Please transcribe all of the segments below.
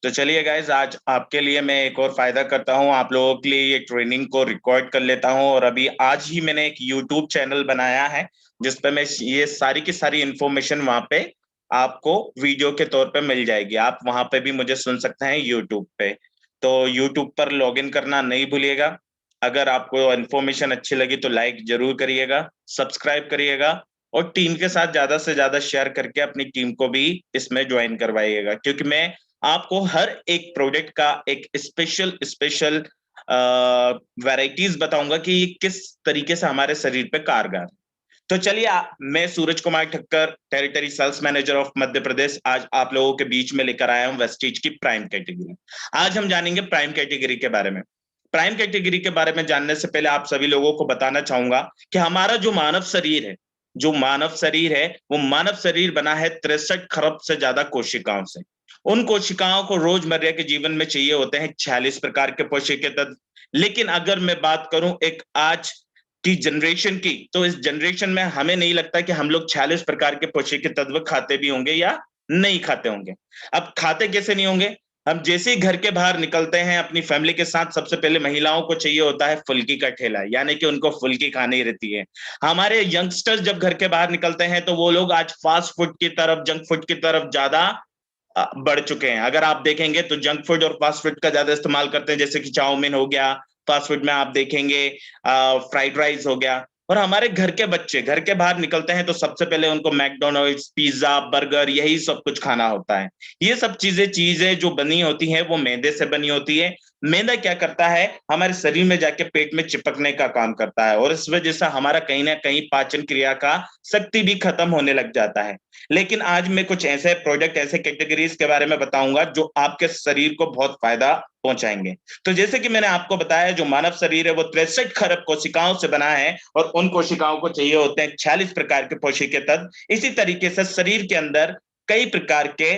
तो चलिए गाइज, आज आपके लिए मैं एक और फायदा करता हूँ। आप लोगों के लिए ये ट्रेनिंग को रिकॉर्ड कर लेता हूँ और अभी आज ही मैंने एक यूट्यूब चैनल बनाया है जिसपे मैं ये सारी की सारी इंफॉर्मेशन वहां पे आपको वीडियो के तौर पे मिल जाएगी। आप वहां पे भी मुझे सुन सकते हैं यूट्यूब पे। तो यूट्यूब पर लॉगिन करना नहीं भूलिएगा। अगर आपको इन्फॉर्मेशन अच्छी लगी तो लाइक जरूर करिएगा, सब्सक्राइब करिएगा और टीम के साथ ज्यादा से ज्यादा शेयर करके अपनी टीम को भी इसमें ज्वाइन करवाइएगा, क्योंकि मैं आपको हर एक प्रोडक्ट का एक स्पेशल स्पेशल वैरायटीज बताऊंगा कि ये किस तरीके से हमारे शरीर पे कारगर है। तो चलिए, मैं Suraj Kumar Thakkar, territory sales manager of Madhya Pradesh, आज आप लोगों के बीच में लेकर आया हूं वेस्टीज की प्राइम कैटेगरी। आज हम जानेंगे प्राइम कैटेगरी के बारे में। प्राइम कैटेगरी के बारे में जानने से पहले आप सभी लोगों को बताना चाहूंगा कि हमारा जो मानव शरीर है, वो मानव शरीर बना है 63 खरब से ज्यादा कोशिकाओं से। उन कोशिकाओं को रोजमर्रा के जीवन में चाहिए होते हैं 46 प्रकार के पोषक तत्व। लेकिन अगर मैं बात करूं एक आज की जनरेशन की, तो इस जनरेशन में हमें नहीं लगता कि हम लोग 46 प्रकार के पोषक तत्व खाते भी होंगे या नहीं खाते होंगे। अब खाते कैसे नहीं होंगे? हम जैसे ही घर के बाहर निकलते हैं अपनी फैमिली के साथ, सबसे पहले महिलाओं को चाहिए होता है फुल्की का ठेला, यानी कि उनको फुल्की खानी रहती है। हमारे यंगस्टर्स जब घर के बाहर निकलते हैं तो वो लोग आज फास्ट फूड की तरफ, जंक फूड की तरफ ज्यादा बढ़ चुके हैं। अगर आप देखेंगे तो जंक फूड और फास्ट फूड का ज्यादा इस्तेमाल करते हैं, जैसे कि चाउमीन हो गया, फास्ट फूड में आप देखेंगे फ्राइड राइस हो गया। और हमारे घर के बच्चे घर के बाहर निकलते हैं तो सबसे पहले उनको मैकडोनल्ड्स, पिज्जा, बर्गर, यही सब कुछ खाना होता है। ये सब चीजें चीजें जो बनी होती हैं वो मैदे से बनी होती है। मैदा क्या करता है? हमारे शरीर में जाके पेट में चिपकने का काम करता है और इस वजह से हमारा कहीं ना कहीं पाचन क्रिया का शक्ति भी खत्म होने लग जाता है। लेकिन आज मैं कुछ ऐसे प्रोडक्ट, ऐसे कैटेगरीज के बारे में बताऊंगा जो आपके शरीर को बहुत फायदा पहुंचाएंगे। तो जैसे कि मैंने आपको बताया, जो मानव शरीर है वो 63 खरब कोशिकाओं से बना है और उन कोशिकाओं को चाहिए होते हैं 46 प्रकार के पोषक तत्व। इसी तरीके से शरीर के अंदर कई प्रकार के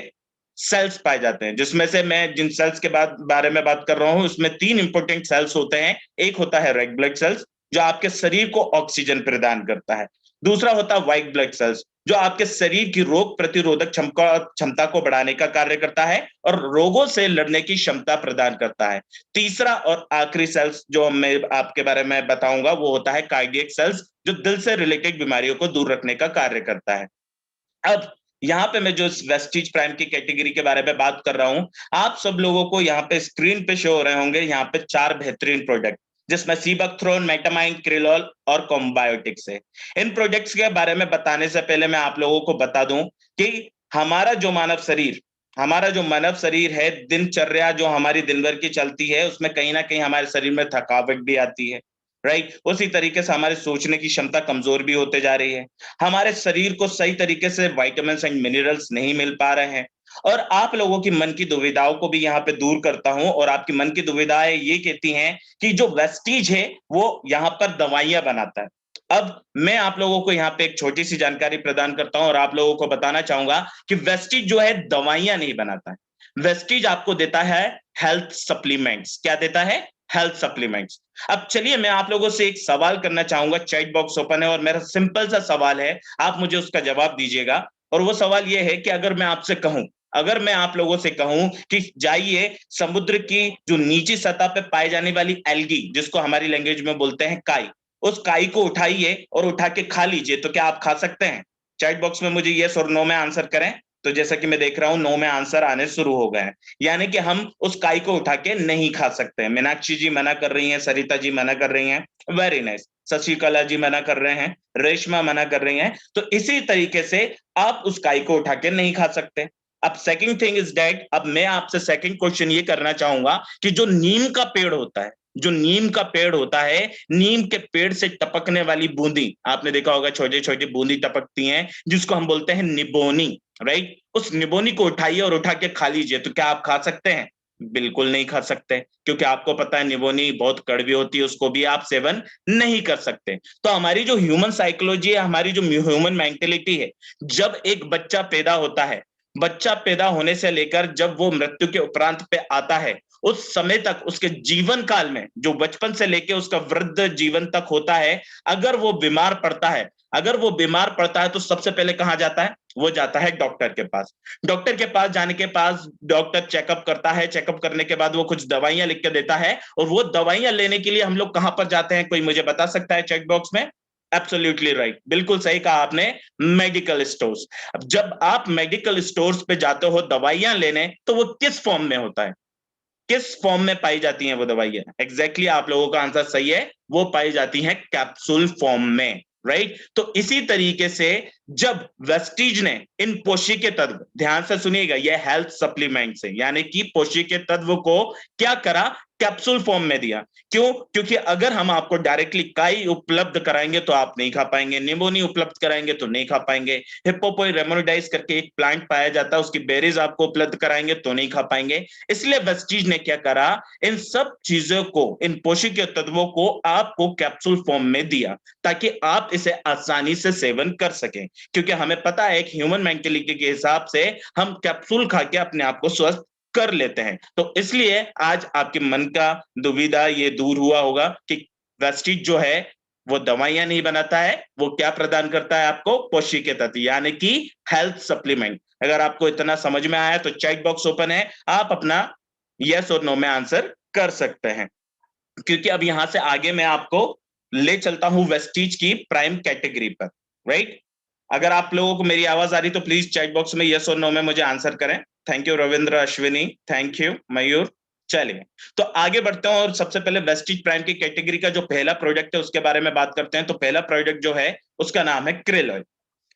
सेल्स पाए जाते हैं, जिसमें से मैं जिन सेल्स के बारे में बात कर रहा हूं उसमें तीन इंपॉर्टेंट सेल्स होते हैं। एक होता है रेड ब्लड सेल्स, जो आपके शरीर को ऑक्सीजन प्रदान करता है। दूसरा होता है व्हाइट ब्लड सेल्स, जो आपके शरीर की रोग प्रतिरोधक क्षमता को बढ़ाने का कार्य करता है और रोगों से लड़ने की क्षमता प्रदान करता है। तीसरा और आखिरी सेल्स जो मैं आपके बारे में बताऊंगा वो होता है कार्डियक सेल्स, जो दिल से रिलेटेड बीमारियों को दूर रखने का कार्य करता है। अब यहाँ पे मैं जो वेस्टीज प्राइम की कैटेगरी के बारे में बात कर रहा हूं, आप सब लोगों को यहाँ पे स्क्रीन पे शो हो रहे होंगे यहाँ पे चार बेहतरीन प्रोडक्ट, जिसमें सीबकथ्रोन, मेटामाइन, क्रिलोल और कॉम्बायोटिक्स है। इन प्रोडक्ट्स के बारे में बताने से पहले मैं आप लोगों को बता दूं कि हमारा जो मानव शरीर है, दिनचर्या जो हमारी दिन भर की चलती है उसमें कहीं ना कहीं हमारे शरीर में थकावट भी आती है, राइट। उसी तरीके से हमारे सोचने की क्षमता कमजोर भी होते जा रही है। हमारे शरीर को सही तरीके से विटामिन एंड मिनरल्स नहीं मिल पा रहे हैं। और आप लोगों की मन की दुविधाओं को भी यहाँ पे दूर करता हूं, और आपकी मन की दुविधाएं ये कहती हैं कि जो वेस्टीज है वो यहाँ पर दवाइयां बनाता है। अब मैं आप लोगों को यहाँ पे एक छोटी सी जानकारी प्रदान करता हूं और आप लोगों को बताना चाहूंगा कि वेस्टीज जो है दवाइयां नहीं बनाता है। वेस्टीज आपको देता है हेल्थ सप्लीमेंट्स। क्या देता है? Health supplements. अब चलिए, मैं आप लोगों से एक सवाल करना चाहूंगा। चैट बॉक्स ओपन है और मेरा सिंपल सा सवाल है, आप मुझे उसका जवाब दीजिएगा। और वो सवाल ये है कि अगर मैं आप लोगों से कहूं कि जाइए समुद्र की जो नीची सतह पे पाए जाने वाली एल्गी, जिसको हमारी लैंग्वेज में बोलते हैं काई, उस काई को उठाइए और उठा के खा लीजिए, तो क्या आप खा सकते हैं? चैट बॉक्स में मुझे यस और नो में आंसर करें। तो जैसा कि मैं देख रहा हूं नो में आंसर आने शुरू हो गए हैं, यानी कि हम उस काई को उठा के नहीं खा सकते हैं। मीनाक्षी जी मना कर रही हैं, सरिता जी मना कर रही हैं, वेरी नाइस। शशिकला जी मना कर रहे हैं, रेशमा मना कर रही हैं। तो इसी तरीके से आप उस काई को उठा के नहीं खा सकते। अब सेकंड थिंग इज दैट, अब मैं आपसे सेकंड क्वेश्चन ये करना चाहूंगा कि जो नीम का पेड़ होता है, नीम के पेड़ से टपकने वाली बूंदी, आपने देखा होगा छोटी छोटी बूंदी टपकती हैं जिसको हम बोलते हैं निबोनी, राइट। उस निबोनी को उठाइए और उठा के खा लीजिए, तो क्या आप खा सकते हैं? बिल्कुल नहीं खा सकते, क्योंकि आपको पता है निबोनी बहुत कड़वी होती है, उसको भी आप सेवन नहीं कर सकते। तो हमारी जो ह्यूमन साइकोलॉजी है, हमारी जो ह्यूमन मेंटेलिटी है, जब एक बच्चा पैदा होता है, बच्चा पैदा होने से लेकर जब वो मृत्यु के उपरांत पे आता है, उस समय तक, उसके जीवन काल में, जो बचपन से लेकर उसका वृद्ध जीवन तक होता है, अगर वो बीमार पड़ता है, अगर वो बीमार पड़ता है तो सबसे पहले कहां जाता है? वो जाता है डॉक्टर के पास। डॉक्टर के पास जाने के पास डॉक्टर चेकअप करता है, चेकअप करने के बाद वो कुछ दवाइयां लिख के देता है, और वो दवाइयां लेने के लिए हम लोग कहां पर जाते हैं? कोई मुझे बता सकता है चेक बॉक्स में? एब्सोल्युटली राइट, बिल्कुल सही कहा आपने, मेडिकल स्टोर्स। अब जब आप मेडिकल स्टोर्स पे जाते हो दवाइयां लेने, तो वो किस फॉर्म में होता है? किस फॉर्म में पाई जाती हैं वो दवाइयां? एग्जैक्टली आप लोगों का आंसर सही है, वो पाई जाती हैं कैप्सूल फॉर्म में, राइट। तो इसी तरीके से जब वेस्टीज ने इन पोषक तत्व, ध्यान से सुनिएगा, ये हेल्थ सप्लीमेंट से यानी कि पोषक तत्व को क्या करा? कैप्सूल फॉर्म में दिया। क्यों? क्योंकि अगर हम आपको डायरेक्टली काई उपलब्ध कराएंगे तो आप नहीं खा पाएंगे, निमोनी उपलब्ध कराएंगे तो नहीं खा पाएंगे, हिप्पोपोई रेमोनिडाइज करके एक प्लांट पाया जाता है, उसकी बेरीज आपको उपलब्ध कराएंगे तो नहीं खा पाएंगे। इसलिए वेस्टीज ने क्या करा? इन सब चीजों को, इन पोषक तत्वों को आपको कैप्सूल फॉर्म में दिया, ताकि आप इसे आसानी से सेवन कर सकें। क्योंकि हमें पता है एक ह्यूमन मेंटेलिटी के हिसाब से हम कैप्सूल खा के अपने आप को स्वस्थ कर लेते हैं। तो इसलिए आज आपके मन का दुविधा ये दूर हुआ होगा कि वेस्टीज जो है वो दवाइयां नहीं बनाता है, वो क्या प्रदान करता है आपको? पोषक तत्व यानी कि हेल्थ सप्लीमेंट। अगर आपको इतना समझ में आया तो चैट बॉक्स ओपन है, आप अपना यस और नो में आंसर कर सकते हैं। क्योंकि अब यहां से आगे मैं आपको ले चलता हूं वेस्टीज की प्राइम कैटेगरी पर, राइट। अगर आप लोगों को मेरी आवाज आ रही तो प्लीज चैट बॉक्स में यस और नो में मुझे आंसर करें। Thank you Ravindra, Ashwini, thank you Mayur. चलिए तो आगे बढ़ते हैं, और सबसे पहले वेस्टीज प्राइम की कैटेगरी का जो पहला प्रोडक्ट है उसके बारे में बात करते हैं। तो पहला प्रोडक्ट जो है उसका नाम है क्रिल ऑयल।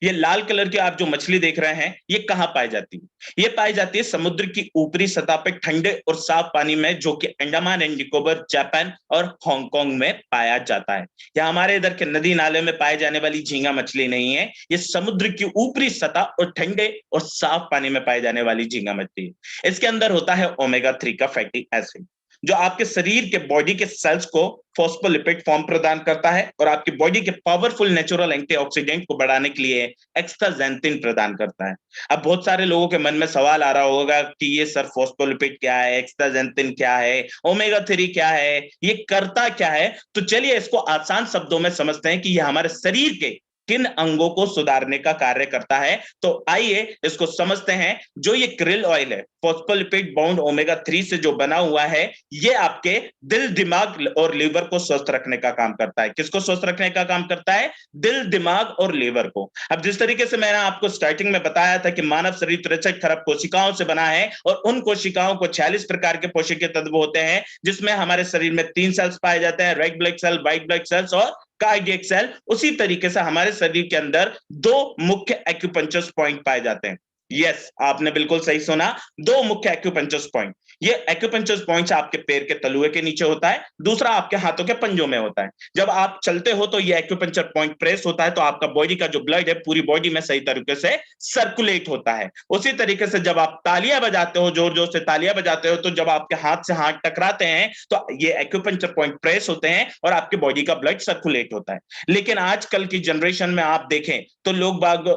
ये लाल कलर की आप जो मछली देख रहे हैं, ये कहाँ पाई जाती है? ये पाई जाती है समुद्र की ऊपरी सतह पे ठंडे और साफ पानी में, जो कि अंडमान एंड निकोबार, जापान और हांगकांग में पाया जाता है। यह हमारे इधर के नदी नाले में पाए जाने वाली झींगा मछली नहीं है, ये समुद्र की ऊपरी सतह और ठंडे और साफ पानी में पाई जाने वाली झींगा मछली है। इसके अंदर होता है ओमेगा 3 का फैटी एसिड, जो आपके शरीर के बॉडी के सेल्स को फॉस्फोलिपिड फॉर्म प्रदान करता है, और आपकी बॉडी के पावरफुल नेचुरल एंटीऑक्सीडेंट को बढ़ाने के लिए एक्स्ट्राजेंथिन प्रदान करता है। अब बहुत सारे लोगों के मन में सवाल आ रहा होगा कि ये सर फॉस्फोलिपिड क्या है, एक्स्ट्राजेंथिन क्या है, ओमेगा 3 क्या है, ये करता क्या है? तो चलिए इसको आसान शब्दों में समझते हैं कि ये हमारे शरीर के किन अंगों को सुधारने का कार्य करता है। तो आइए इसको समझते हैं। जो ये क्रिल ऑयल है, फॉस्फोलिपिड बाउंड ओमेगा 3 से जो बना हुआ है, ये आपके दिल, दिमाग और लीवर को स्वस्थ रखने का काम करता है। किसको स्वस्थ रखने का काम करता है? दिल, दिमाग और लीवर को। अब जिस तरीके से मैंने आपको स्टार्टिंग में बताया था कि मानव शरीर 63 खरब कोशिकाओं से बना है, और उन कोशिकाओं को 46 प्रकार के पोषक तत्व होते हैं, जिसमें हमारे शरीर में 3 सेल्स पाए जाते हैं, red blood cell, white blood cells और कार्डियक सेल। उसी तरीके से हमारे शरीर के अंदर 2 मुख्य एक्यूपंक्चर पॉइंट पाए जाते हैं। यस, आपने बिल्कुल सही सुना, 2 मुख्य एक्यूपंक्चर पॉइंट। ये एक्यूपंक्चर पॉइंट आपके पैर के तलुए के नीचे होता है, दूसरा आपके हाथों के पंजों में होता है। जब आप चलते हो तो ये एक्यूपंक्चर पॉइंट प्रेस होता है, तो आपका बॉडी का जो ब्लड है पूरी बॉडी में सही तरीके से सर्कुलेट होता है। उसी तरीके से जब आप तालियां बजाते हो, जोर जोर से तालियां बजाते हो, तो जब आपके हाथ से हाथ टकराते हैं तो ये एक्यूपंक्चर पॉइंट प्रेस होते हैं और आपके बॉडी का ब्लड सर्कुलेट होता है। लेकिन आजकल की जनरेशन में आप देखें तो लोग बाग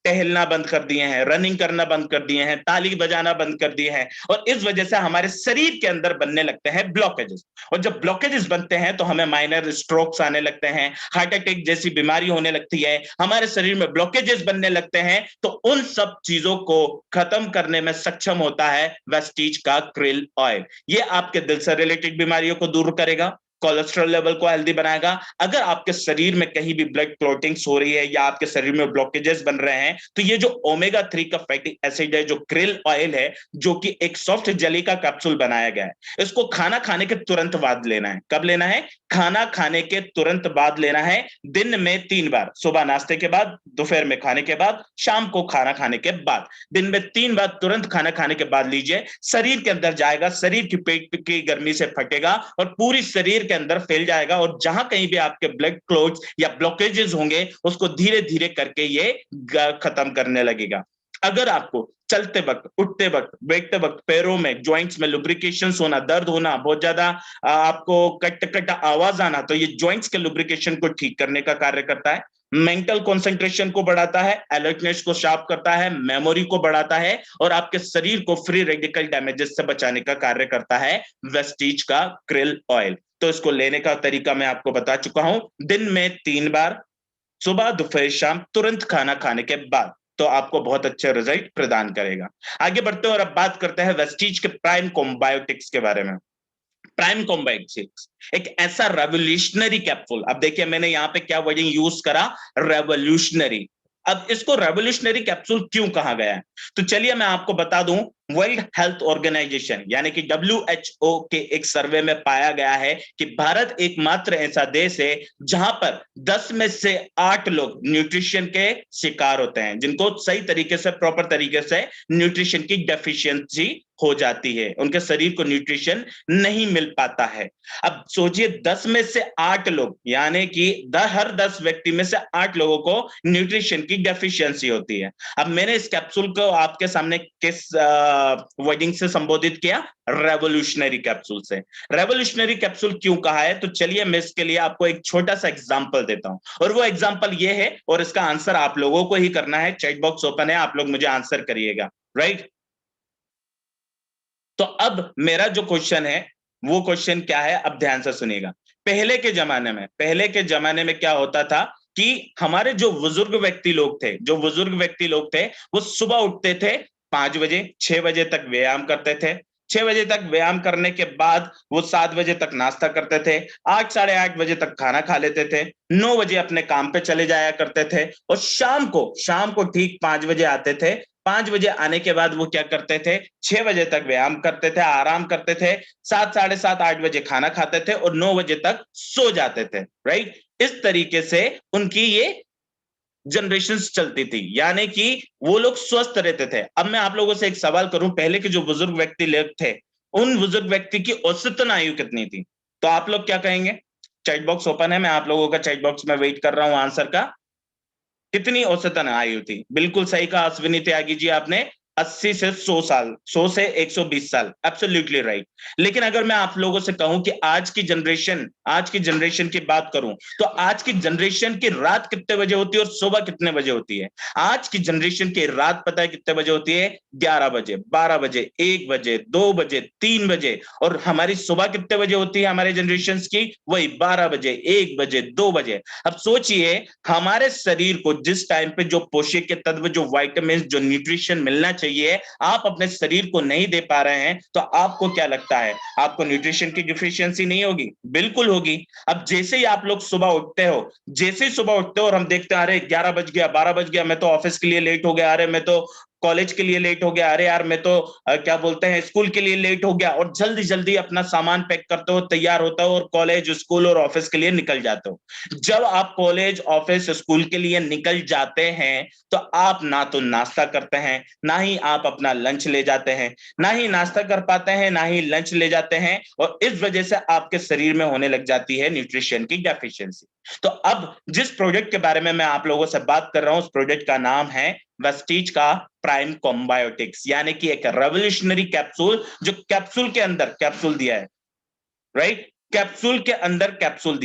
टहलना बंद कर दिए हैं, रनिंग करना बंद कर दिए हैं, ताली बजाना बंद कर दिए हैं, और इस वजह से हमारे शरीर के अंदर बनने लगते हैं ब्लॉकेजेस। और जब ब्लॉकेजेस बनते हैं तो हमें माइनर स्ट्रोक्स आने लगते हैं, हार्ट अटैक जैसी बीमारी होने लगती है, हमारे शरीर में ब्लॉकेजेस बनने लगते हैं। तो उन सब चीजों को खत्म करने में सक्षम होता है वेस्टीज का क्रिल ऑयल। ये आपके दिल से रिलेटेड बीमारियों को दूर करेगा, कोलेस्ट्रॉल लेवल को हेल्दी बनाएगा। अगर आपके शरीर में कहीं भी ब्लड क्लॉटिंग्स हो रही है या आपके शरीर में ब्लॉकेजेस बन रहे हैं, तो ये जो ओमेगा 3 का फैटी एसिड है, जो क्रिल ऑयल है, जो कि एक सॉफ्ट जेली का कैप्सूल बनाया गया है, इसको खाना खाने के तुरंत बाद लेना है। कब लेना है? खाना खाने के तुरंत बाद लेना है। दिन में 3 बार, सुबह नाश्ते के बाद, दोपहर में खाने के बाद, शाम को खाना खाने के बाद। दिन में 3 बार तुरंत खाना खाने के बाद लीजिए। शरीर के अंदर जाएगा, शरीर की पेट की गर्मी से फटेगा और पूरी शरीर के अंदर फैल जाएगा, और जहां कहीं भी आपके ब्लड क्लॉट्स या ब्लॉकेजेस होंगे उसको धीरे धीरे करके ये खत्म करने लगेगा। अगर आपको चलते वक्त, उठते वक्त, बैठते वक्त पैरों में, जॉइंट्स में लुब्रिकेशन होना, दर्द होना, बहुत ज्यादा आपको कट कट आवाज आना, तो ये जॉइंट्स के लुब्रिकेशन को ठीक करने का कार्य करता है। मेंटल कंसंट्रेशन को बढ़ाता है, अलर्टनेस को शार्प करता है, मेमोरी को बढ़ाता है, और आपके शरीर को फ्री रेडिकल डैमेजेस से बचाने का कार्य करता है वेस्टीज का क्रिल ऑयल। तो इसको लेने का तरीका मैं आपको बता चुका हूं, दिन में 3 बार, सुबह दोपहर शाम तुरंत खाना खाने के बाद, तो आपको बहुत अच्छे रिजल्ट प्रदान करेगा। आगे बढ़ते हैं और अब बात करते हैं वेस्टीज के प्राइम कॉम्बायोटिक्स के बारे में। प्राइम कॉम्बायोटिक्स एक ऐसा रेवोल्यूशनरी कैप्सूल, अब देखिए मैंने यहां पे क्या वर्डिंग यूज करा, रेवोल्यूशनरी। अब इसको रेवोल्यूशनरी कैप्सूल क्यों कहा गया है, तो चलिए मैं आपको बता दूं। वर्ल्ड हेल्थ ऑर्गेनाइजेशन यानी कि WHO के एक सर्वे में पाया गया है कि भारत एकमात्र ऐसा देश है जहां पर 10 में से 8 लोग न्यूट्रिशन के शिकार होते हैं, जिनको सही तरीके से, प्रॉपर तरीके से न्यूट्रिशन की डेफिशिएंसी हो जाती है, उनके शरीर को न्यूट्रिशन नहीं मिल पाता है। अब सोचिए 10 में से 8 लोग, यानी कि हर 10 व्यक्ति में से 8 लोगों को न्यूट्रिशन की डेफिशिएंसी होती है। अब मैंने इस कैप्सूल को आपके सामने किस वर्डिंग से संबोधित किया, रेवोल्यूशनरी कैप्सूल से। रेवोल्यूशनरी कैप्सूल क्यों कहा है, तो चलिए मैं इसके लिए आपको एक छोटा सा एग्जांपल देता हूं, और वो एग्जांपल ये है, और इसका आंसर आप लोगों को ही करना है। चैट बॉक्स ओपन है, आप लोग मुझे आंसर करिएगा, राइट। तो अब मेरा जो क्वेश्चन है वो क्वेश्चन क्या है, अब ध्यान से सुनिएगा। पहले के जमाने में क्या होता था कि हमारे जो बुजुर्ग व्यक्ति लोग थे, वो सुबह उठते थे 5 बजे, 6 बजे तक व्यायाम करते थे। 6 बजे तक व्यायाम करने के बाद वो 7 बजे तक नाश्ता करते थे, 8 साढ़े 8 बजे तक खाना खा लेते थे, 9 बजे अपने काम पे चले जाया करते थे, और शाम को ठीक 5 बजे आते थे। 5 बजे आने के बाद वो क्या करते थे, 6 बजे तक व्यायाम करते थे, आराम करते थे, 7 साढ़े 7 8 बजे खाना खाते थे, और 9 बजे तक सो जाते थे, राइट। इस तरीके से उनकी ये जनरेशन चलती थी, यानी कि वो लोग स्वस्थ रहते थे। अब मैं आप लोगों से एक सवाल करूं, पहले के जो बुजुर्ग व्यक्ति लोग थे, उन बुजुर्ग व्यक्ति की औसतन आयु कितनी थी, तो आप लोग क्या कहेंगे? चैट बॉक्स ओपन है, मैं आप लोगों का चैट बॉक्स में वेट कर रहा हूं आंसर का। कितनी औसतन आयु थी? बिल्कुल सही कहा अश्विनी त्यागी जी आपने, 80 से 100 साल, 100 से 120 साल, एब्सोल्युटली राइट। लेकिन अगर मैं आप लोगों से कहूं कि आज की जनरेशन की बात करूं, तो आज की जनरेशन की रात कितने बजे होती है और सुबह कितने बजे होती है? आज की जनरेशन की रात पता है कितने बजे होती है? 11 बजे, 12 बजे, 1 बजे, 2 बजे, 3 बजे। और हमारी सुबह कितने बजे होती है हमारे जनरेशन की? वही 12 बजे, 1 बजे, 2 बजे। अब सोचिए, हमारे शरीर को जिस टाइम पे जो पोषक के तत्व, जो वाइटामिन, जो न्यूट्रिशन मिलना चाहिए, आप अपने शरीर को नहीं दे पा रहे हैं, तो आपको क्या लगता है, आपको न्यूट्रिशन की डिफिशियंसी नहीं होगी? बिल्कुल होगी। अब जैसे ही आप लोग सुबह उठते हो, और हम देखते हैं, अरे 11 बज गया, 12 बज गया, मैं तो ऑफिस के लिए लेट हो गया, अरे मैं तो कॉलेज के लिए लेट हो गया, अरे यार मैं तो क्या बोलते हैं, स्कूल के लिए लेट हो गया, और जल्दी जल्दी अपना सामान पैक करते हो, तैयार होता हो, और कॉलेज, स्कूल और ऑफिस के लिए निकल जाते हो। जब आप कॉलेज, ऑफिस, स्कूल के लिए निकल जाते हैं, तो आप ना तो नाश्ता करते हैं, ना ही आप अपना लंच ले जाते हैं, ना ही नाश्ता कर पाते हैं, ना ही लंच ले जाते हैं, और इस वजह से आपके शरीर में होने लग जाती है न्यूट्रिशन की डेफिशिएंसी। तो अब जिस प्रोजेक्ट के बारे में मैं आप लोगों से बात कर रहा हूं, उस प्रोजेक्ट का नाम है वेस्टीज का प्राइम कॉम्बायोटिक्स, यानी कि एक रेवोल्यूशनरी कैप्सूल, जो कैप्सूल के अंदर कैप्सूल दिया है, राइट। कैप्सूल के अंदर कैप्सूल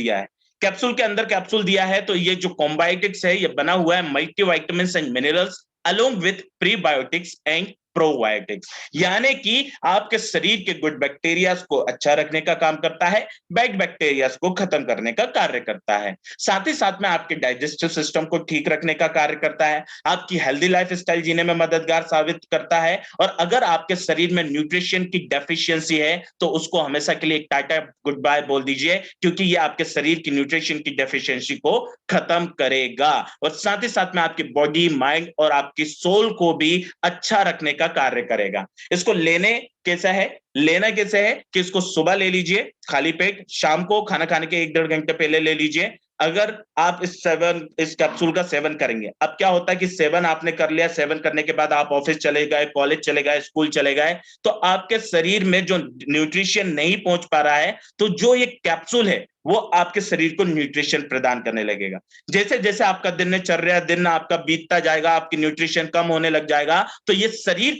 दिया है, तो ये जो कॉम्बायोटिक्स है, ये बना हुआ है multivitamins and minerals along with prebiotics and probiotics, यानी कि आपके शरीर के गुड बैक्टीरियाज को अच्छा रखने का काम करता है, बैड बैक्टीरियाज को खत्म करने का कार्य करता है, साथ ही साथ में आपके डाइजेस्टिव सिस्टम को ठीक रखने का कार्य करता है, आपकी हेल्दी लाइफ स्टाइल जीने में मददगार साबित करता है। और अगर आपके शरीर में न्यूट्रिशन की डेफिशिएंसी है, तो उसको हमेशा के लिए टाटा गुड बाय बोल दीजिए, क्योंकि ये आपके शरीर की न्यूट्रिशन की डेफिशिएंसी को खत्म करेगा, और साथ ही साथ में आपकी बॉडी, माइंड और आपकी सोल को भी अच्छा रखने का कार्य करेगा। इसको लेना कैसे है कि इसको सुबह ले लीजिए खाली पेट, शाम को खाना खाने के 1 डेढ़ घंटे पहले ले लीजिए। अगर आप इस कैप्सूल का सेवन करेंगे, अब क्या होता है कि सेवन आपने कर लिया, सेवन करने के बाद आप ऑफिस चले गए, कॉलेज चले गए, स्कूल चले गए, तो आपके शरीर में जो न्यूट्रिशन नहीं पहुंच पा रहा है, तो जो ये कैप्सूल है वो आपके शरीर को न्यूट्रिशन प्रदान करने लगेगा। जैसे जैसे आपका दिन आपका बीतता जाएगा, आपकी न्यूट्रिशन कम होने लग जाएगा, तो ये शरीर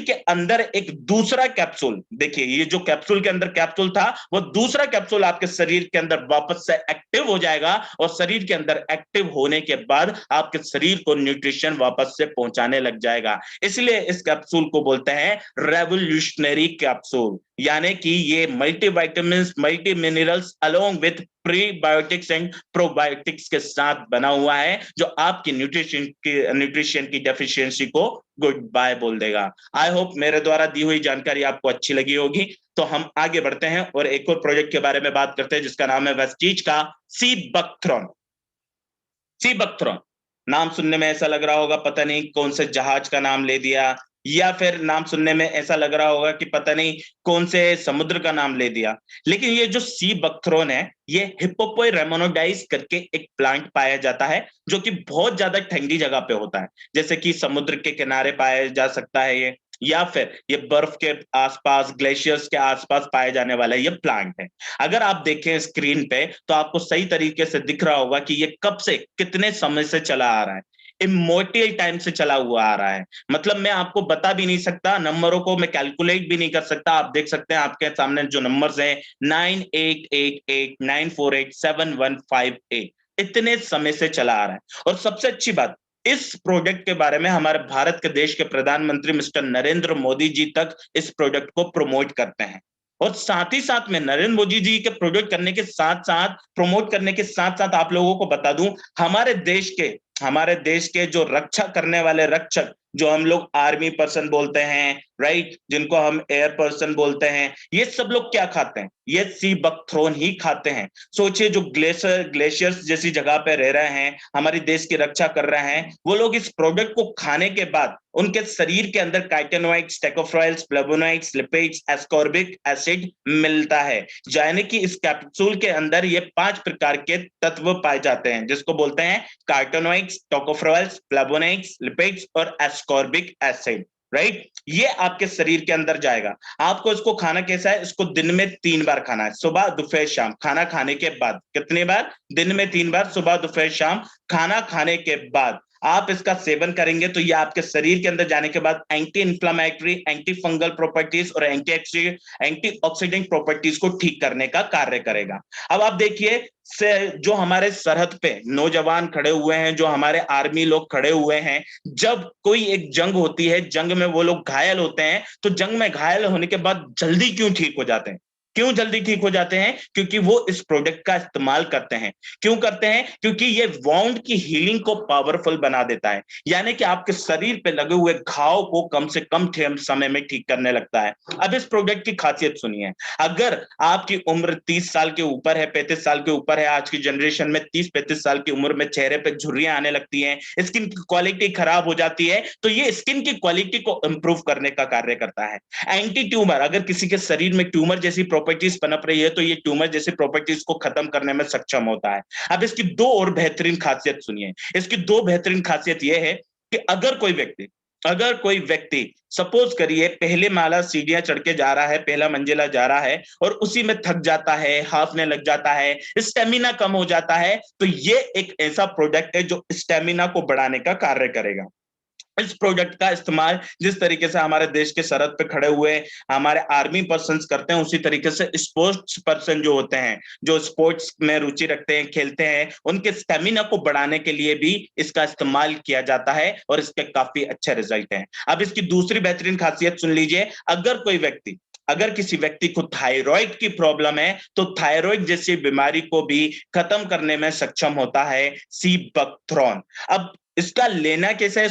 के अंदर एक दूसरा कैप्सूल, देखिए ये जो कैप्सूल के अंदर कैप्सूल था, वो दूसरा कैप्सूल आपके शरीर के अंदर वापस से एक्टिव हो जाएगा, और शरीर के अंदर एक्टिव होने के बाद आपके शरीर को न्यूट्रिशन वापस से पहुंचाने लग जाएगा। इसलिए इस कैप्सूल को बोलते हैं रेवोल्यूशनरी कैप्सूल। यानी कि ये multivitamins, multi minerals along with prebiotics and probiotics के साथ बना हुआ है, जो आपकी न्यूट्रिशन की डेफिशिएंसी को गुड बाय बोल देगा। आई होप मेरे द्वारा दी हुई जानकारी आपको अच्छी लगी होगी। तो हम आगे बढ़ते हैं और एक और प्रोजेक्ट के बारे में बात करते हैं, जिसका नाम है वेस्टीज का सी बकथ्रॉन। सी बकथ्रॉन नाम सुनने में ऐसा लग रहा होगा पता नहीं कौन से जहाज का नाम ले दिया, या फिर नाम सुनने में ऐसा लग रहा होगा कि पता नहीं कौन से समुद्र का नाम ले दिया। लेकिन ये जो सी बकथ्रोन है, ये हिप्पोपोई रेमोनोडाइस करके एक प्लांट पाया जाता है, जो कि बहुत ज्यादा ठंडी जगह पे होता है, जैसे कि समुद्र के किनारे पाया जा सकता है ये, या फिर ये बर्फ के आसपास, ग्लेशियर्स के आसपास पाए जाने वाला ये प्लांट है। अगर आप देखें स्क्रीन पे तो आपको सही तरीके से दिख रहा होगा कि ये कब से कितने समय से चला आ रहा है। इमोर्टल टाइम से चला हुआ आ रहा है। मतलब मैं आपको बता भी नहीं सकता, नंबरों को मैं कैलकुलेट भी नहीं कर सकता। आप देख सकते हैं आपके सामने जो नंबर्स हैं, 9888948715 इतने समय से चला आ रहा है। और सबसे अच्छी बात, इस प्रोजेक्ट के बारे में हमारे भारत के देश के प्रधानमंत्री मिस्टर नरेंद्र मोदी जी तक इस प्रोजेक्ट को प्रमोट करते हैं। और साथ ही साथ में नरेंद्र मोदी जी के प्रोजेक्ट करने के साथ साथ, प्रमोट करने के साथ साथ, आप लोगों को बता दूं, हमारे देश के जो रक्षा करने वाले रक्षक, जो हम लोग आर्मी पर्सन बोलते हैं, राइट, जिनको हम एयर पर्सन बोलते हैं, ये सब लोग क्या खाते हैं? ये सी बकथ्रोन ही खाते हैं। सोचिए, जो ग्लेशियर्स जैसी जगह पे रह रहे हैं, हमारे देश की रक्षा कर रहे हैं, वो लोग इस प्रोडक्ट को खाने के बाद उनके शरीर के अंदर काइटेनोइड्स, टेकोफ्राइल्स, फ्लेवोनोइड्स, लिपिड्स, एस्कॉर्बिक एसिड मिलता है। यानी कि इस कैप्सूल के अंदर ये 5 प्रकार के तत्व पाए जाते हैं, जिसको बोलते हैं कार्टोनोइड्स, टोकोफ्राइल्स, फ्लेवोनोइड्स, लिपिड्स और एस्कॉर्बिक एसिड, राइट। ये आपके शरीर के अंदर जाएगा। आपको इसको खाना कैसा है? इसको दिन में 3 बार खाना है, सुबह, दोपहर, शाम। खाना खाने के बाद कितनी बार? दिन में 3 बार, सुबह, दोपहर, शाम। खाना खाने के बाद आप इसका सेवन करेंगे तो ये आपके शरीर के अंदर जाने के बाद anti inflammatory, anti fungal properties और एंटीऑक्सीडेंट प्रॉपर्टीज को ठीक करने का कार्य करेगा। अब आप देखिए, से जो हमारे सरहद पे नौजवान खड़े हुए हैं, जो हमारे आर्मी लोग खड़े हुए हैं, जब कोई एक जंग होती है, जंग में वो लोग घायल होते हैं, तो जंग में घायल होने के बाद जल्दी क्यों ठीक हो जाते हैं? क्यों जल्दी ठीक हो जाते हैं? क्योंकि वो इस प्रोडक्ट का इस्तेमाल करते हैं। क्यों करते हैं? क्योंकि ये वाउंड की हीलिंग को पावरफुल बना देता है, यानी कि आपके शरीर पे लगे हुए घाव को कम से कम समय में ठीक करने लगता है। अब इस प्रोडक्ट की खासियत सुनिए। अगर आपकी उम्र 30 साल के ऊपर है, 35 साल के ऊपर है, आज की जनरेशन में 30-35 साल की उम्र में चेहरे पे झुर्रियां आने लगती हैं, स्किन की क्वालिटी खराब हो जाती है, तो ये स्किन की क्वालिटी को इंप्रूव करने का कार्य करता है। एंटी ट्यूमर, अगर किसी के शरीर में ट्यूमर जैसी प्रॉपर्टीज पनप रही है, तो ये ट्यूमर जैसी प्रॉपर्टीज को खत्म करने में सक्षम होता है। अब इसकी 2 और बेहतरीन खासियत सुनिए। इसकी 2 बेहतरीन खासियत यह है कि अगर कोई व्यक्ति सपोज करिए पहले माला सीढ़ियां चढ़ के जा रहा है, पहला मंजिला जा रहा है, और उसी में थक जाता है, हाफने लग जाता है, स्टेमिना कम हो जाता है, तो ये एक ऐसा प्रोडक्ट है जो स्टेमिना को बढ़ाने का कार्य करेगा। इस प्रोडक्ट का इस्तेमाल जिस तरीके से हमारे देश के सरहद पे खड़े हुए हमारे आर्मी पर्सन करते हैं, उसी तरीके से स्पोर्ट्स पर्सन जो होते हैं, जो स्पोर्ट्स में रुचि रखते हैं, खेलते हैं, उनके स्टेमिना को बढ़ाने के लिए भी इसका इस्तेमाल किया जाता है, और इसके काफी अच्छे रिजल्ट हैं। अब इसकी दूसरी बेहतरीन खासियत सुन लीजिए। अगर किसी व्यक्ति को थायराइड की प्रॉब्लम है, तो थायराइड जैसी बीमारी को भी खत्म करने में सक्षम होता है सी बकथ्रॉन। अब इसका लेना कैसे है?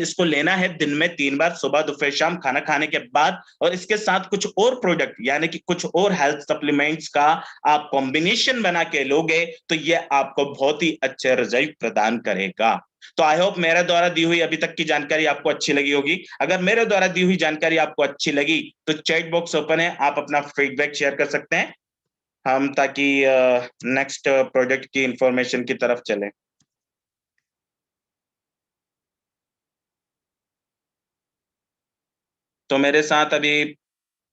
इसको लेना है दिन में 3 बार, सुबह, दोपहर, शाम, खाना खाने के बाद। और इसके साथ कुछ और प्रोडक्ट, यानी कि कुछ और हेल्थ सप्लीमेंट्स का आप कॉम्बिनेशन बना के लोगे, तो ये आपको बहुत ही अच्छे रिजल्ट प्रदान करेगा। तो आई होप मेरे द्वारा दी हुई अभी तक की जानकारी आपको अच्छी लगी होगी। अगर मेरे द्वारा दी हुई जानकारी आपको अच्छी लगी, तो चैट बॉक्स ओपन है, आप अपना फीडबैक शेयर कर सकते हैं हम, ताकि नेक्स्ट प्रोजेक्ट की इंफॉर्मेशन की तरफ चले। तो मेरे साथ अभी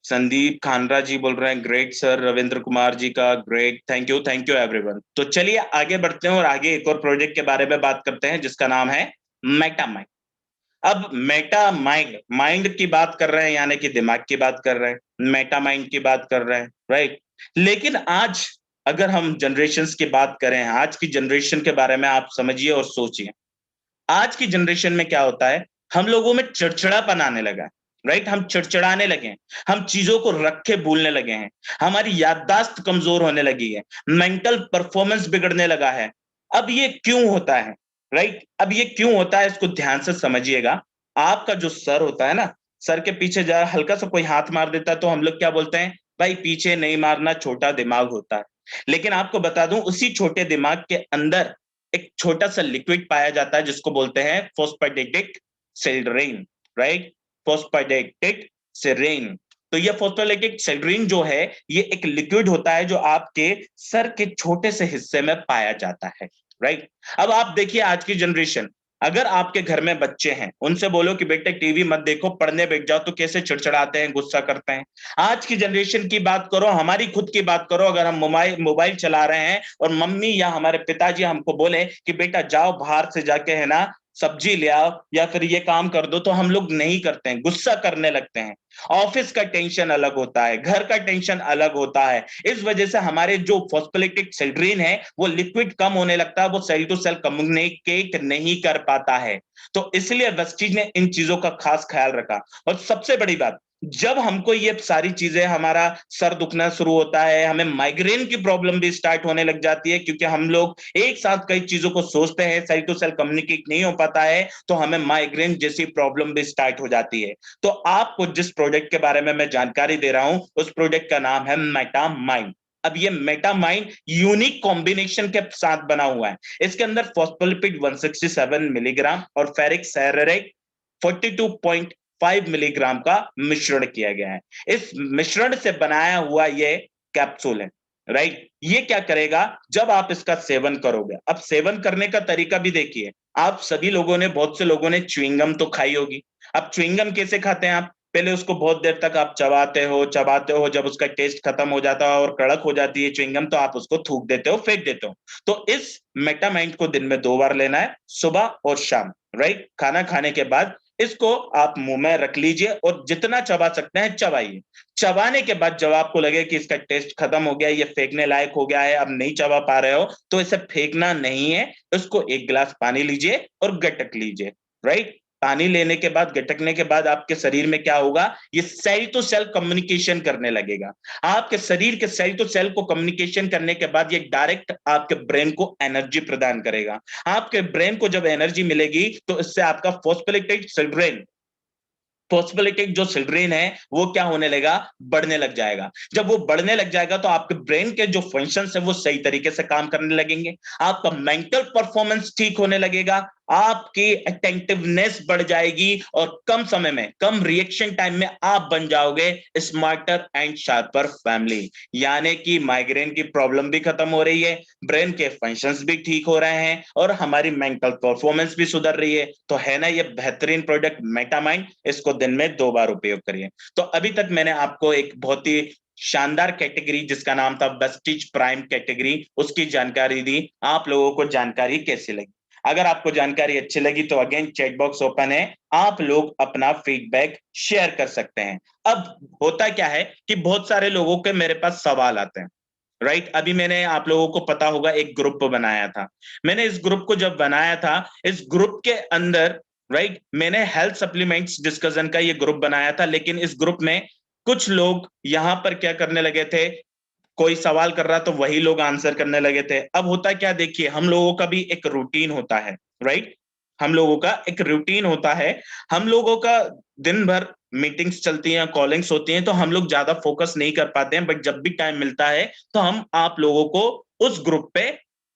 संदीप खानरा जी बोल रहे हैं, ग्रेट सर। रविंद्र कुमार जी का ग्रेट, थैंक यू एवरीवन। तो चलिए आगे बढ़ते हैं और आगे एक और प्रोजेक्ट के बारे में बात करते हैं, जिसका नाम है मेटा माइंड। अब मेटा माइंड, माइंड की बात कर रहे हैं, यानी कि दिमाग की बात कर रहे हैं, मेटा माइंड की बात कर रहे हैं, राइट। लेकिन आज अगर हम जनरेशन्स की बात करें, आज की जनरेशन के बारे में आप समझिए और सोचिए। आज की जनरेशन में क्या होता है, हम लोगों में चिड़चिड़ापन आने लगा है, राइट। हम चिड़चिड़ाने लगे हैं, हम चीजों को रख के भूलने लगे हैं, हमारी याददाश्त कमजोर होने लगी है, मेंटल परफॉर्मेंस बिगड़ने लगा है। अब ये क्यों होता है? राइट, अब ये क्यों होता है इसको ध्यान से समझिएगा। आपका जो सर होता है ना, सर के पीछे जरा हल्का सा कोई हाथ मार देता है तो हम लोग क्या बोलते हैं, भाई पीछे नहीं मारना, छोटा दिमाग होता है। लेकिन आपको बता दूं, उसी छोटे दिमाग के अंदर एक छोटा सा लिक्विड पाया जाता है जिसको बोलते हैं फोस्फेटिडिक सिल्ड्रेन। Right, फोस्फेटिडिक siren. तो ये फोस्फोलिपिड सिल्ड्रेन जो है, ये एक लिक्विड होता है जो आपके सर के छोटे से हिस्से में पाया जाता है। राइट। अब आप देखिए आज की जनरेशन, अगर आपके घर में बच्चे हैं, उनसे बोलो कि बेटे टीवी मत देखो, पढ़ने बैठ जाओ, तो कैसे चिड़चिड़ाते हैं, गुस्सा करते हैं। आज की जनरेशन की बात करो, हमारी खुद की बात करो, अगर हम मोबाइल मोबाइल चला रहे हैं और मम्मी या हमारे पिताजी हमको बोले कि बेटा जाओ बाहर से जाके है ना सब्जी ले आओ या फिर ये काम कर दो, तो हम लोग नहीं करते हैं, गुस्सा करने लगते हैं। ऑफिस का टेंशन अलग होता है, घर का टेंशन अलग होता है। इस वजह से हमारे जो फॉस्फोलिपिड सिल्ड्रेन है वो लिक्विड कम होने लगता है, वो सेल टू सेल कम्युनिकेट नहीं कर पाता है। तो इसलिए वेस्टीज ने इन चीजों का खास ख्याल रखा। और सबसे बड़ी बात, जब हमको ये सारी चीजें, हमारा सर दुखना शुरू होता है, हमें माइग्रेन की प्रॉब्लम भी स्टार्ट होने लग जाती है, क्योंकि हम लोग एक साथ कई चीजों को सोचते हैं, सेल टू सेल कम्युनिकेट नहीं हो पाता है, तो हमें माइग्रेन जैसी प्रॉब्लम भी स्टार्ट हो जाती है। तो आपको जिस प्रोडक्ट के बारे में मैं जानकारी दे रहा हूं, उस प्रोडक्ट का नाम है मेटामाइंड। अब ये मेटामाइंड यूनिक कॉम्बिनेशन के साथ बना हुआ है। इसके अंदर फॉस्फोलिपिड 167 मिलीग्राम और फेरिक सैरेट 42.5 मिलीग्राम का मिश्रण किया गया है। इस मिश्रण से बनाया हुआ ये कैप्सूल है। राइट, ये क्या करेगा, जब आप इसका सेवन करोगे, अब सेवन करने का तरीका भी देखिए। आप सभी लोगों ने, बहुत से लोगों ने च्युइंगम तो खाई होगी। अब च्युइंगम कैसे खाते हैं आप? पहले उसको बहुत देर तक आप चबाते हो चबाते हो, जब उसका टेस्ट खत्म हो जाता है और कड़क हो जाती है च्युइंगम, तो आप उसको थूक देते हो, फेंक देते हो। तो इस मेटामाइंड को दिन में 2 बार लेना है, सुबह और शाम। राइट, खाना खाने के बाद इसको आप मुंह में रख लीजिए और जितना चबा सकते हैं चबाइए। चबाने के बाद जब आपको लगे कि इसका टेस्ट खत्म हो गया, ये फेंकने लायक हो गया है, अब नहीं चबा पा रहे हो, तो इसे फेंकना नहीं है, इसको 1 गिलास पानी लीजिए और गटक लीजिए। राइट, पानी लेने के बाद, गटकने के बाद आपके शरीर में क्या होगा, ये सेल टू सेल कम्युनिकेशन करने लगेगा। आपके शरीर के सेल टू सेल को कम्युनिकेशन करने के बाद ये डायरेक्ट आपके ब्रेन को एनर्जी प्रदान करेगा। आपके ब्रेन को जब एनर्जी मिलेगी तो इससे आपका फॉस्फोलिपिड सिल्ड्रेन, फॉस्फोलिपिड जो सिल्ड्रेन है वो क्या होने लगा, बढ़ने लग जाएगा। जब वो बढ़ने लग जाएगा तो आपके ब्रेन के जो फंक्शंस है वो सही तरीके से काम करने लगेंगे, आपका मेंटल परफॉर्मेंस ठीक होने लगेगा, आपकी अटेंटिवनेस बढ़ जाएगी और कम समय में, कम रिएक्शन टाइम में आप बन जाओगे स्मार्टर एंड शार्पर फैमिली। यानी कि माइग्रेन की प्रॉब्लम भी खत्म हो रही है, ब्रेन के फंक्शंस भी ठीक हो रहे हैं और हमारी मेंटल परफॉर्मेंस भी सुधर रही है। तो है ना ये बेहतरीन प्रोडक्ट मेटामाइंड, इसको दिन में 2 बार उपयोग करिए। तो अभी तक मैंने आपको एक बहुत ही शानदार कैटेगरी जिसका नाम था वेस्टीज प्राइम कैटेगरी, उसकी जानकारी दी। आप लोगों को जानकारी कैसी लगी? अगर आपको जानकारी अच्छी लगी तो अगेन चैट बॉक्स ओपन है, आप लोग अपना फीडबैक शेयर कर सकते हैं। अब होता क्या है कि बहुत सारे लोगों के मेरे पास सवाल आते हैं। राइट, अभी मैंने, आप लोगों को पता होगा, एक ग्रुप बनाया था। मैंने इस ग्रुप को जब बनाया था, इस ग्रुप के अंदर, राइट, मैंने हेल्थ सप्लीमेंट्स डिस्कशन का ये ग्रुप बनाया था, लेकिन इस ग्रुप में कुछ लोग यहां पर क्या करने लगे थे, कोई सवाल कर रहा तो वही लोग आंसर करने लगे थे। अब होता क्या, देखिए हम लोगों का भी एक रूटीन होता है। राइट, हम लोगों का एक रूटीन होता है, हम लोगों का दिन भर मीटिंग्स चलती हैं, कॉलिंग्स होती हैं, तो हम लोग ज्यादा फोकस नहीं कर पाते हैं, बट जब भी टाइम मिलता है तो हम आप लोगों को उस ग्रुप पे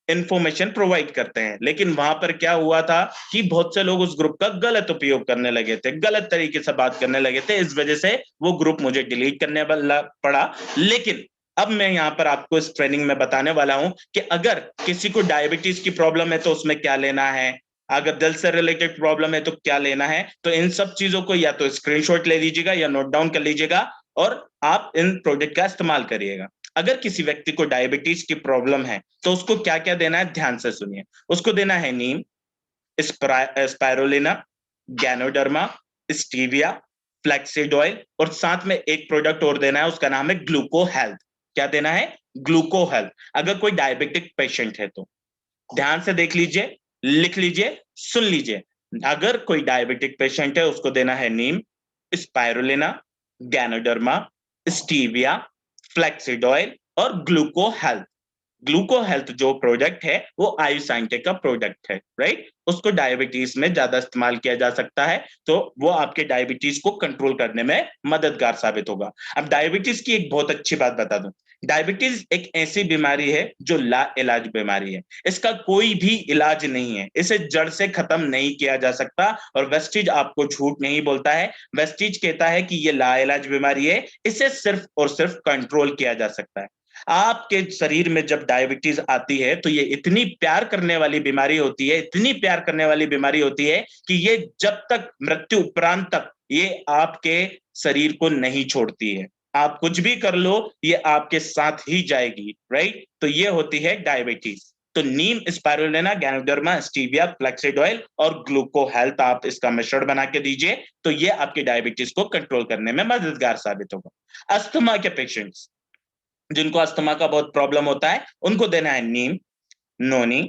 इंफॉर्मेशन प्रोवाइड करते हैं। लेकिन वहां पर क्या हुआ था कि बहुत से लोग उस ग्रुप का गलत उपयोग करने लगे थे, गलत तरीके से बात करने लगे थे, इस वजह से वो ग्रुप मुझे डिलीट करने पड़ा। लेकिन अब मैं यहाँ पर आपको इस ट्रेनिंग में बताने वाला हूं कि अगर किसी को डायबिटीज की प्रॉब्लम है तो उसमें क्या लेना है, अगर दिल से रिलेटेड प्रॉब्लम है तो क्या लेना है। तो इन सब चीजों को या तो स्क्रीनशॉट ले लीजिएगा या नोट डाउन कर लीजिएगा और आप इन प्रोडक्ट का इस्तेमाल करिएगा। अगर किसी व्यक्ति को डायबिटीज की प्रॉब्लम है तो उसको क्या क्या देना है, ध्यान से सुनिए। उसको देना है नीम, spirulina, ganoderma, stevia, flaxseed oil और साथ में एक प्रोडक्ट और देना है, उसका नाम है ग्लूको हेल्थ। क्या देना है, ग्लूको हेल्थ। अगर कोई डायबिटिक पेशेंट है तो ध्यान से देख लीजिए, लिख लीजिए, सुन लीजिए। अगर कोई डायबिटिक पेशेंट है उसको देना है नीम, spirulina, ganoderma, stevia, flaxseed oil और ग्लूको हेल्थ। ग्लूको हेल्थ जो प्रोडक्ट है वो आयुसाइंटेक का प्रोडक्ट है, राइट। उसको डायबिटीज में ज्यादा इस्तेमाल किया जा सकता है, तो वो आपके डायबिटीज को कंट्रोल करने में मददगार साबित होगा। अब डायबिटीज की एक बहुत अच्छी बात बता दूं, डायबिटीज एक ऐसी बीमारी है जो ला इलाज बीमारी है। इसका कोई भी इलाज नहीं है, इसे जड़ से खत्म नहीं किया जा सकता। और वेस्टीज आपको झूठ नहीं बोलता है, वेस्टीज कहता है कि ये ला इलाज बीमारी है, इसे सिर्फ और सिर्फ कंट्रोल किया जा सकता है। आपके शरीर में जब डायबिटीज आती है तो ये इतनी प्यार करने वाली बीमारी होती है, इतनी प्यार करने वाली बीमारी होती है कि ये जब तक मृत्यु उपरांत तक ये आपके शरीर को नहीं छोड़ती है। आप कुछ भी कर लो, ये आपके साथ ही जाएगी, राइट। तो ये होती है डायबिटीज। तो नीम, spirulina, ganoderma, stevia, flaxseed oil और ग्लूको हेल्थ आप इसका मिश्रण बना के दीजिए, तो ये आपकी डायबिटीज को कंट्रोल करने में मददगार साबित होगा। अस्थमा के पेशेंट्स, जिनको अस्थमा का बहुत प्रॉब्लम होता है, उनको देना है नीम, नोनी,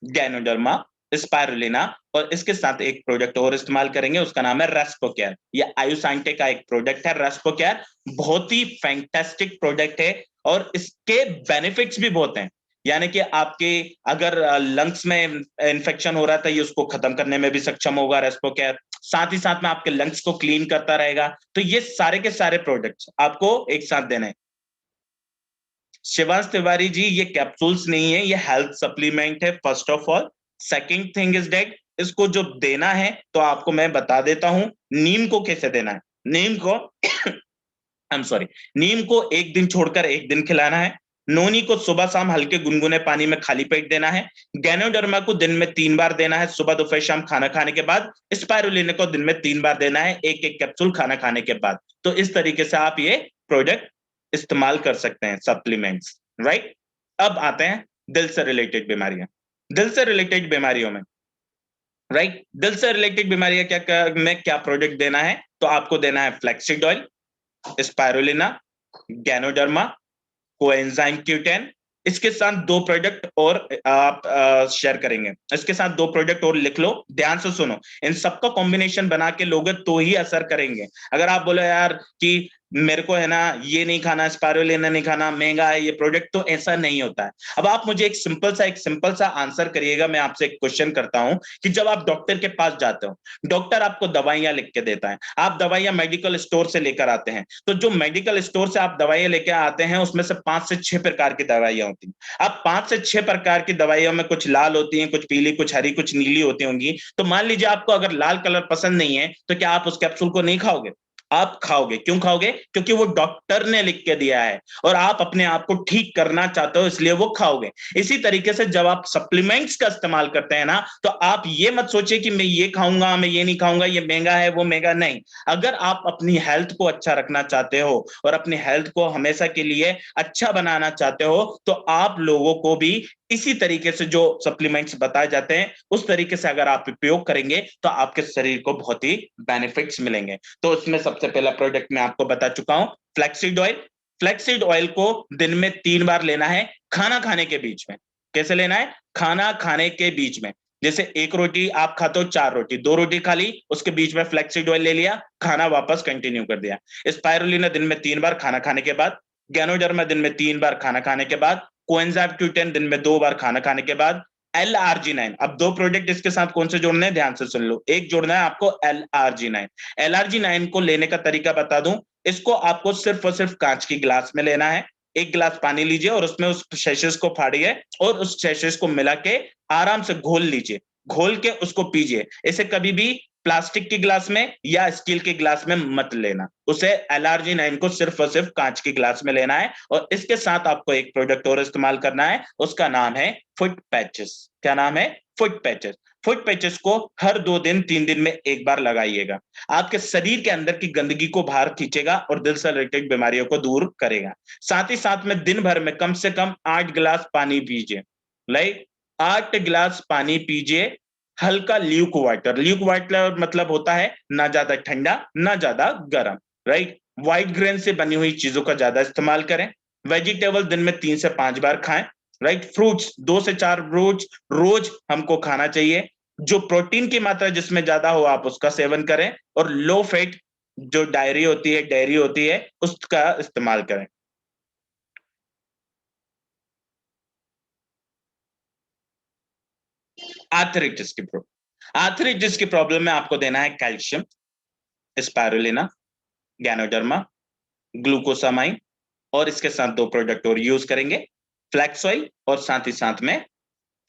गैनोडर्मा, स्पाइरुलिना और इसके साथ एक प्रोडक्ट और इस्तेमाल करेंगे, उसका नाम है रेस्पोकेयर। ये आयुसाइंटेक का एक प्रोडक्ट है रेस्पोकेयर, बहुत ही फैंटास्टिक प्रोडक्ट है और इसके बेनिफिट्स भी बहुत हैं। यानी कि आपके अगर लंग्स में इंफेक्शन हो रहा था, ये उसको खत्म करने में भी सक्षम होगा रेस्पोकेयर। साथ ही साथ में आपके लंग्स को क्लीन करता रहेगा। तो ये सारे के सारे प्रोडक्ट्स आपको एक साथ देने हैं। शिवांश तिवारी जी, ये कैप्सूल्स नहीं है, ये हेल्थ सप्लीमेंट है first of all. Second thing is that इसको जो देना है तो आपको मैं बता देता हूं नीम को कैसे देना है। नीम को आई एम सॉरी, नीम को एक दिन छोड़कर एक दिन खिलाना है। नोनी को सुबह शाम हल्के गुनगुने पानी में खाली पेट देना है। गैनोडर्मा को दिन में 3 बार देना है, सुबह दोपहर शाम खाना खाने के बाद। स्पाइरुलिना को दिन में 3 बार देना है, एक एक कैप्सूल खाना खाने के बाद। तो इस तरीके से आप ये प्रोडक्ट इस्तेमाल कर सकते हैं, सप्लीमेंट्स, राइट। अब आते हैं दिल से रिलेटेड बीमारियां। दिल से रिलेटेड बीमारियों में, राइट, दिल से रिलेटेड बीमारियां में क्या प्रोडक्ट देना है, तो आपको देना है flaxseed oil, spirulina, ganoderma, coenzyme Q10। इसके साथ दो प्रोडक्ट और आप शेयर करेंगे, इसके साथ दो प्रोडक्ट और लिख लो, ध्यान से सुनो। इन सबका कॉम्बिनेशन बना के लोगे तो ही असर करेंगे। अगर आप बोले यार कि मेरे को है ना ये नहीं खाना, स्पाइरुलिना नहीं खाना, महंगा है ये प्रोडक्ट, तो ऐसा नहीं होता है। अब आप मुझे एक सिंपल सा आंसर करिएगा। मैं आपसे एक क्वेश्चन करता हूं कि जब आप डॉक्टर के पास जाते हो, डॉक्टर आपको दवाइयां लिख के देता है, आप दवाइयां मेडिकल स्टोर से लेकर आते हैं, तो जो मेडिकल स्टोर से आप दवाइयां लेकर आते हैं उसमें से 5 से 6 प्रकार की दवाइयां होती हैं। अब 5 से 6 प्रकार की दवाइयों में कुछ लाल होती हैं, कुछ पीली, कुछ हरी, कुछ नीली होती होंगी। तो मान लीजिए आपको अगर लाल कलर पसंद नहीं है, तो क्या आप उस कैप्सूल को नहीं खाओगे? आप खाओगे। क्यों खाओगे? क्योंकि वो डॉक्टर ने लिख के दिया है और आप अपने आप को ठीक करना चाहते हो, इसलिए वो खाओगे। इसी तरीके से जब आप सप्लीमेंट्स का इस्तेमाल करते हैं ना, तो आप ये मत सोचिए कि मैं ये खाऊंगा, मैं ये नहीं खाऊंगा, ये महंगा है, वो महंगा नहीं। अगर आप अपनी हेल्थ को अच्छा रखना चाहते हो और अपनी हेल्थ को हमेशा के लिए अच्छा बनाना चाहते हो, तो आप लोगों को भी इसी तरीके से जो सप्लीमेंट्स बताए जाते हैं उस तरीके से अगर आप उपयोग करेंगे तो आपके शरीर को बहुत ही बेनिफिट्स मिलेंगे। तो उसमें सबसे पहला प्रोडक्ट मैं आपको बता चुका हूं, फ्लैक्सीड ऑयल। फ्लैक्सीड ऑयल को दिन में 3 बार लेना है, खाना खाने के बीच में। कैसे लेना है? खाना खाने के बीच में। जैसे एक रोटी आप खाते हो, 4 रोटी, 2 रोटी खा ली, उसके बीच में फ्लैक्सीड ऑयल ले लिया, खाना वापस कंटिन्यू कर दिया। स्पाइरुलिना दिन में 3 बार खाना खाने के बाद, गैनोडर्मा दिन में 3 बार खाना खाने के बाद, कोएंजाइम Q10 दिन में 2 बार खाना खाने के बाद, LRG9। अब दो प्रोडक्ट इसके साथ कौन से जोड़ने हैं, ध्यान से सुन लो। एक जोड़ना है आपको LRG9। LRG9 को लेने का तरीका बता दूं, इसको आपको सिर्फ और सिर्फ कांच की गिलास में लेना है। एक गिलास पानी लीजिए और उसमें उस सेशेस को फाड़िए और उस सेशेस को मिला के आराम से घोल लीजिए, घोल के उसको पीजिए। इसे कभी भी प्लास्टिक के गिलास में या स्टील के गिलास में मत लेना, उसे LRG9 को सिर्फ और सिर्फ कांच के गिलास में लेना है। और इसके साथ आपको एक प्रोडक्ट और इस्तेमाल करना है, उसका नाम है फुट पैचेस। क्या नाम है? Foot patches. फुट पैचेस को हर 2 दिन 3 दिन में एक बार लगाइएगा। आपके शरीर के अंदर की गंदगी को बाहर खींचेगा और दिल से रिलेटेड बीमारियों को दूर करेगा। साथ ही साथ में दिन भर में कम से कम 8 गिलास पानी पीजिए, लाइक 8 गिलास पानी पीजिए। हल्का ल्यूक वाटर मतलब होता है ना ज्यादा ठंडा ना ज्यादा गर्म, राइट। व्हाइट ग्रेन से बनी हुई चीजों का ज्यादा इस्तेमाल करें। वेजिटेबल दिन में 3 से 5 बार खाएं, राइट। फ्रूट्स 2 से 4 फ्रूट्स रोज हमको खाना चाहिए। जो प्रोटीन की मात्रा जिसमें ज्यादा हो आप उसका सेवन करें। और लो फैट जो डायरी होती है, डेयरी होती है, उसका इस्तेमाल करें। आर्थराइटिस की प्रॉब्लम में आपको देना है कैल्शियम, स्पाइरुलिना, गैनोडर्मा, ग्लूकोसामाइन, और इसके साथ दो प्रोडक्ट और यूज करेंगे, फ्लैक्स ऑयल और साथ ही साथ में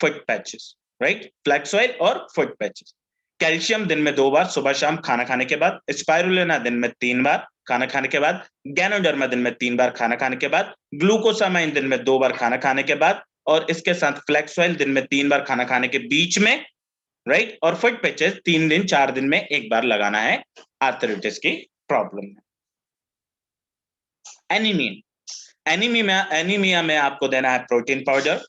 foot patches, right? Flax oil और फुट पैचेस। कैल्शियम दिन में 2 बार, सुबह शाम खाना खाने के बाद। स्पाइरुलिना दिन में 3 बार खाना खाने के बाद। गैनोडर्मा दिन में 3 बार खाना खाने के बाद। ग्लूकोसामाइन दिन में 2 बार खाना खाने के बाद, और इसके साथ फ्लैक्स ऑयल दिन में 3 बार खाना खाने के बीच में, राइट? और फुट पैचेस 3 दिन 4 दिन में 1 बार लगाना है आर्थराइटिस की प्रॉब्लम में। एनीमिया में आपको देना है प्रोटीन पाउडर।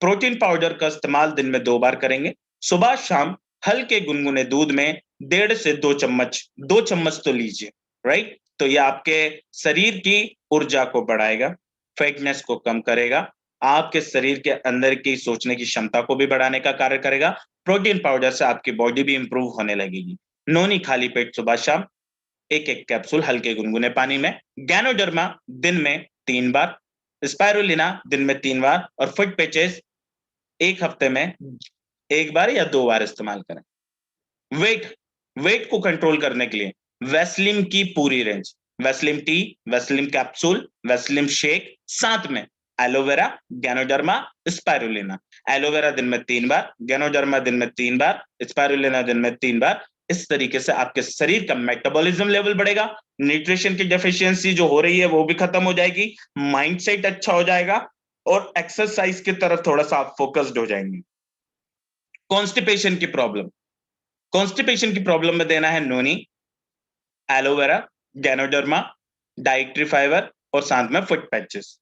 प्रोटीन पाउडर का इस्तेमाल दिन में 2 बार करेंगे, सुबह शाम हल्के गुनगुने दूध में 1.5 से 2 चम्मच, 2 चम्मच तो लीजिए, राइट? तो ये आपके शरीर की ऊर्जा को बढ़ाएगा, फैटनेस को कम करेगा, आपके शरीर के अंदर की सोचने की क्षमता को भी बढ़ाने का कार्य करेगा। प्रोटीन पाउडर से आपकी बॉडी भी इंप्रूव होने लगेगी। नोनी खाली पेट सुबह शाम 1-1 कैप्सूल हल्के गुनगुने पानी में। गैनोडर्मा दिन में 3 बार, स्पाइरुलिना दिन में 3 बार, और फुट पैचेस 1 हफ्ते में 1 बार या 2 बार इस्तेमाल करें। वेट वेट को कंट्रोल करने के लिए वैसलीन की पूरी range, Vaseline T, Vaseline capsule, Vaseline shake, साथ में एलोवेरा, गैनोडर्मा, स्पाइरुलिना। एलोवेरा दिन में 3 बार, गैनोडर्मा दिन में 3 बार, स्पाइरुलिना दिन में 3 बार। इस तरीके से आपके शरीर का मेटाबॉलिज्म लेवल बढ़ेगा, न्यूट्रिशन की डेफिशिएंसी जो हो रही है वो भी खत्म हो जाएगी, माइंडसेट अच्छा हो जाएगा, और एक्सरसाइज की तरफ थोड़ा सा आप फोकस्ड हो जाएंगे। कॉन्स्टिपेशन की प्रॉब्लम, कॉन्स्टिपेशन की प्रॉब्लम में देना है नोनी, एलोवेरा, गैनोडर्मा, डाइट्री फाइबर, और साथ में फुट पैचेस।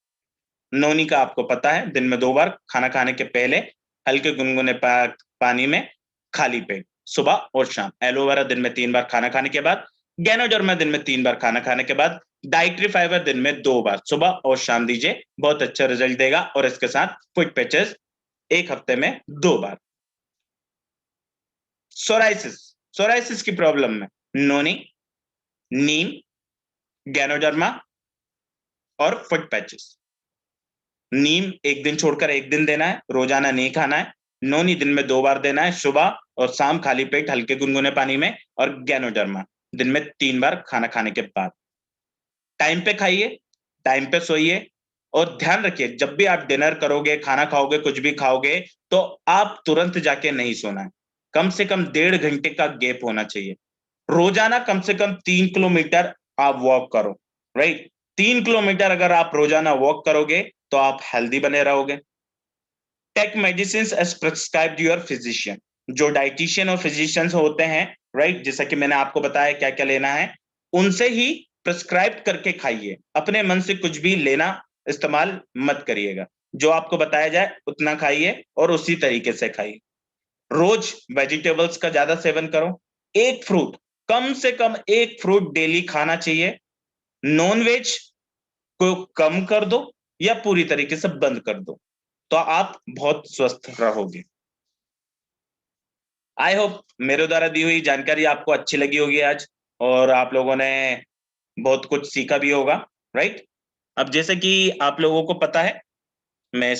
नोनी का आपको पता है, दिन में 2 बार खाना खाने के पहले हल्के गुनगुने पानी में खाली पेट, सुबह और शाम। एलोवेरा दिन में 3 बार खाना खाने के बाद। गैनोडर्मा दिन में 3 बार खाना खाने के बाद। डाइट्री फाइबर दिन में 2 बार, सुबह और शाम दीजिए, बहुत अच्छा रिजल्ट देगा। और इसके साथ फुट पैचेस 1 हफ्ते में 2 बार। सोराइसिस, सोराइसिस की प्रॉब्लम में नोनी, नीम, गैनोडर्मा और फुट पैचेस। नीम 1 दिन छोड़कर 1 दिन देना है, रोजाना नहीं खाना है। नोनी दिन में 2 बार देना है, सुबह और शाम खाली पेट हल्के गुनगुने पानी में। और गैनोडर्मा दिन में 3 बार खाना खाने के बाद। टाइम पे खाइए, टाइम पे सोइए, और ध्यान रखिए जब भी आप डिनर करोगे, खाना खाओगे, कुछ भी खाओगे, तो आप तुरंत जाके नहीं सोना है। कम से कम 1.5 घंटे का गैप होना चाहिए। रोजाना कम से कम 3 किलोमीटर आप वॉक करो, राइट? 3 किलोमीटर अगर आप रोजाना वॉक करोगे तो आप हेल्दी बने रहोगे। Take medicine as prescribed your physician, जो डाइटिशियन और फिजिशियंस होते हैं, राइट? जैसा कि मैंने आपको बताया क्या क्या लेना है, उनसे ही प्रिस्क्राइब करके खाइए। अपने मन से कुछ भी लेना इस्तेमाल मत करिएगा। जो आपको बताया जाए उतना खाइए और उसी तरीके से खाइए। रोज वेजिटेबल्स का ज्यादा सेवन करो। एक फ्रूट, कम से कम एक फ्रूट डेली खाना चाहिए। नॉन वेज को कम कर दो या पूरी तरीके से बंद कर दो, तो आप बहुत स्वस्थ रहोगे। आई होप मेरे द्वारा दी हुई जानकारी आपको अच्छी लगी होगी आज, और आप लोगों ने बहुत कुछ सीखा भी होगा, राइट? अब जैसे कि आप लोगों को पता है, मैं